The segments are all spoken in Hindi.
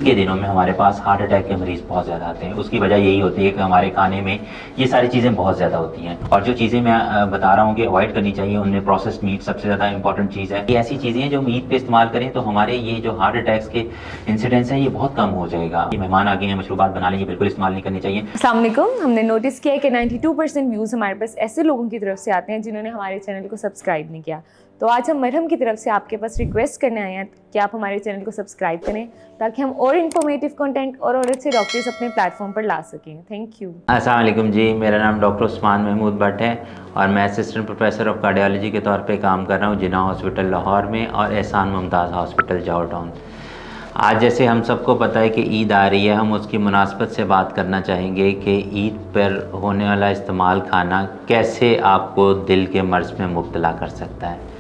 के दिनों में हमारे पास हार्ट अटैक के मरीज़ बहुत ज़्यादा आते हैं। उसकी वजह यही होती है कि हमारे खाने में ये सारी चीज़ें बहुत ज़्यादा होती हैं, और जो चीज़ें मैं बता रहा हूँ कि अवॉइड करनी चाहिए, उनमें प्रोसेस्ड मीट सबसे ज़्यादा इंपॉर्टेंट चीज़ है। ये ऐसी चीज़ें हैं जो हम ईद पे इस्तेमाल करें तो हमारे ये जो हार्ट अटैक्स के इंसिडेंट्स हैं ये बहुत कम हो जाएगा। ये मेहमान आ गए हैं, मशरूबात बना लें, ये बिल्कुल इस्तेमाल नहीं करनी चाहिए। अस्सलाम वालेकुम। हमने नोटिस किया है कि 92% व्यूज़ हमारे पास ऐसे लोगों की तरफ से आते हैं जिन्होंने हमारे चैनल को सब्सक्राइब नहीं किया। तो आज हम मरहम की तरफ से आपके पास रिक्वेस्ट करने आए हैं कि आप हमारे चैनल को सब्सक्राइब करें ताकि हम और इन्फॉर्मेटिव कंटेंट और अच्छे डॉक्टर्स अपने प्लेटफॉर्म पर ला सकें। Thank you. अस्सलाम वालेकुम जी, मेरा नाम डॉक्टर उस्मान महमूद भट्ट है और मैं असिस्टेंट प्रोफेसर ऑफ कार्डियोलॉजी के तौर पे काम कर रहा हूँ जिन्ना हॉस्पिटल लाहौर में और एहसान मुमताज़ हॉस्पिटल जॉर्ज टाउन। आज जैसे हम सबको पता है कि ईद आ रही है, हम उसकी मुनासबत से बात करना चाहेंगे कि ईद पर होने वाला इस्तेमाल खाना कैसे आपको दिल के मर्ज़ में मुब्तला कर सकता है।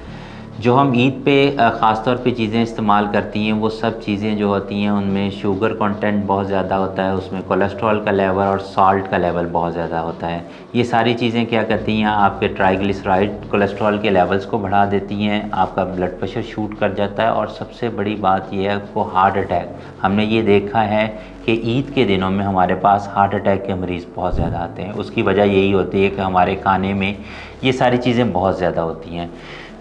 जो हम ईद पे ख़ास तौर पे चीज़ें इस्तेमाल करती हैं वो सब चीज़ें जो होती हैं उनमें शुगर कंटेंट बहुत ज़्यादा होता है, उसमें कोलेस्ट्रॉल का लेवल और साल्ट का लेवल बहुत ज़्यादा होता है। ये सारी चीज़ें क्या करती हैं, आपके ट्राइग्लिसराइड कोलेस्ट्रॉल के लेवल्स को बढ़ा देती हैं, आपका ब्लड प्रेशर शूट कर जाता है और सबसे बड़ी बात यह है आपको हार्ट अटैक। हमने ये देखा है कि ईद के दिनों में हमारे पास हार्ट अटैक के मरीज़ बहुत ज़्यादा आते हैं। उसकी वजह यही होती है कि हमारे खाने में ये सारी चीज़ें बहुत ज़्यादा होती हैं।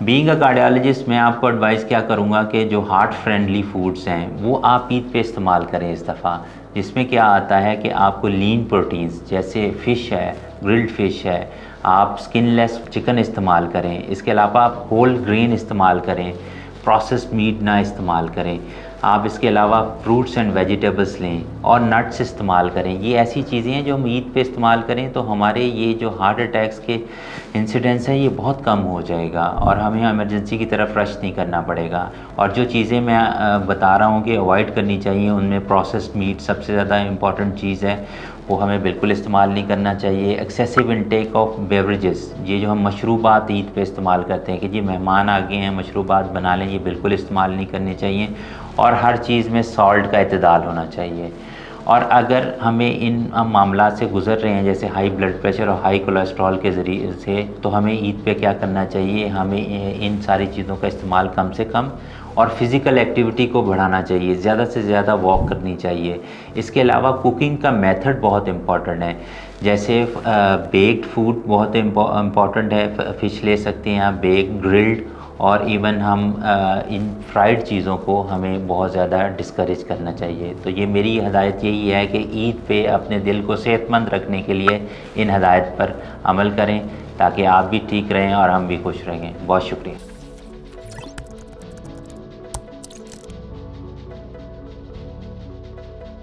बीइंग अ कार्डियोलॉजिस्ट मैं आपको एडवाइस क्या करूँगा कि जो हार्ट फ्रेंडली फूड्स हैं वो आप ईद पे इस्तेमाल करें इस दफ़ा, जिसमें क्या आता है कि आपको लीन प्रोटीन्स जैसे फ़िश है, ग्रिल्ड फ़िश है, आप स्किनलेस चिकन इस्तेमाल करें। इसके अलावा आप होल ग्रेन इस्तेमाल करें, प्रोसेस्ड मीट ना इस्तेमाल करें। आप इसके अलावा फ्रूट्स एंड वेजिटेबल्स लें और नट्स इस्तेमाल करें। ये ऐसी चीज़ें हैं जो हम ईद पे इस्तेमाल करें तो हमारे ये जो हार्ट अटैक्स के इंसिडेंट्स हैं ये बहुत कम हो जाएगा और हमें इमरजेंसी की तरफ रश नहीं करना पड़ेगा। और जो चीज़ें मैं बता रहा हूँ कि अवॉइड करनी चाहिए, उनमें प्रोसेस्ड मीट सबसे ज़्यादा इंपॉर्टेंट चीज़ है, वो हमें बिल्कुल इस्तेमाल नहीं करना चाहिए। एक्सेसिव इंटेक ऑफ बेवरेजेस, ये जो हम मशरूबात ईद पे इस्तेमाल करते हैं कि जी मेहमान आ गए हैं मशरूबात बना लें, ये बिल्कुल इस्तेमाल नहीं करनी चाहिए। और हर चीज़ में सॉल्ट का इत्तेदाल होना चाहिए। और अगर हमें इन मामला से गुज़र रहे हैं जैसे हाई ब्लड प्रेशर और हाई कोलेस्ट्रॉल के ज़रिए से, तो हमें ईद पे क्या करना चाहिए, हमें इन सारी चीज़ों का इस्तेमाल कम से कम और फ़िज़िकल एक्टिविटी को बढ़ाना चाहिए, ज़्यादा से ज़्यादा वॉक करनी चाहिए। इसके अलावा कुकिंग का मेथड बहुत इम्पॉर्टेंट है, जैसे बेक्ड फूड बहुत इम्पॉर्टेंट है, फ़िश ले सकते हैं आप, बेक, ग्रिल्ड, और इवन हम इन फ्राइड चीज़ों को हमें बहुत ज़्यादा डिस्करेज करना चाहिए। तो ये मेरी हदायत यही है कि ईद पे अपने दिल को सेहतमंद रखने के लिए इन हदायत पर अमल करें ताकि आप भी ठीक रहें और हम भी खुश रहें। बहुत शुक्रिया।